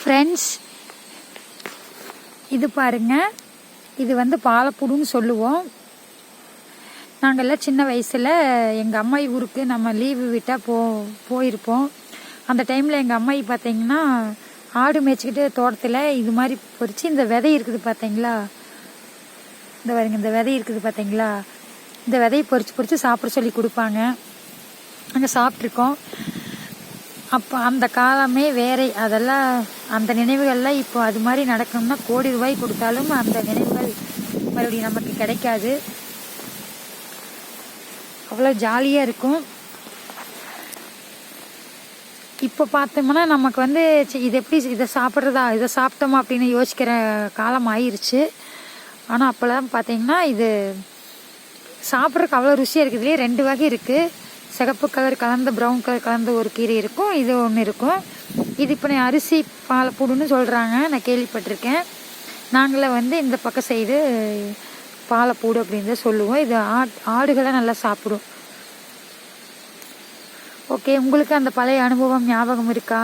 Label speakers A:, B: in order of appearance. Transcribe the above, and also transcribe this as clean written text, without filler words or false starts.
A: Friends, இது பாருங்க, இது வந்து பாலப்பூடுன்னு சொல்லுவோம். நாங்கள்லாம் சின்ன வயசில் எங்கள் அம்மாயி ஊருக்கு நம்ம லீவு விட்டால் போயிருப்போம். அந்த டைமில் எங்கள் அம்மாயி பார்த்தீங்கன்னா ஆடு மேய்ச்சிக்கிட்டு தோட்டத்தில் இது மாதிரி பொறிச்சு இந்த விதை இருக்குது பார்த்தீங்களா, இந்த பாருங்க, இந்த விதை இருக்குது பார்த்தீங்களா, இந்த விதையை பொறிச்சு சாப்பிட சொல்லி கொடுப்பாங்க. நாங்கள் சாப்பிட்ருக்கோம். அப்போ அந்த காலமே வேற. அதெல்லாம் அந்த நினைவுகள்லாம் இப்போ அது மாதிரி நடக்கணும்னா கோடி ரூபாய் கொடுத்தாலும் அந்த நினைவுகள் மறுபடியும் நமக்கு கிடைக்காது. அவ்வளோ ஜாலியாக இருக்கும். இப்போ பார்த்தோம்னா நமக்கு வந்து இது எப்படி இதை சாப்பிட்டோமா அப்படின்னு யோசிக்கிற காலம் ஆயிடுச்சு. ஆனால் அப்போல்லாம் பார்த்தீங்கன்னா இது சாப்பிட்றதுக்கு அவ்வளோ ருசியாக இருக்குது. இதுலேயே 2 வகை இருக்குது. சிகப்பு கலர் கலந்த ப்ரௌன் கலர் கலந்த ஒரு கீரை இருக்கும், இது ஒன்று இருக்கும். இது இப்போ நான் அரிசி பாலப்பூடுன்னு சொல்கிறாங்க, நான் கேள்விப்பட்டிருக்கேன். நாங்களே வந்து இந்த பக்கம் சைடு பாலப்பூடு அப்படின்னு தான் சொல்லுவோம். இது ஆடுகளை நல்லா சாப்பிடும். ஓகே, உங்களுக்கு அந்த பழைய அனுபவம் ஞாபகம் இருக்கா?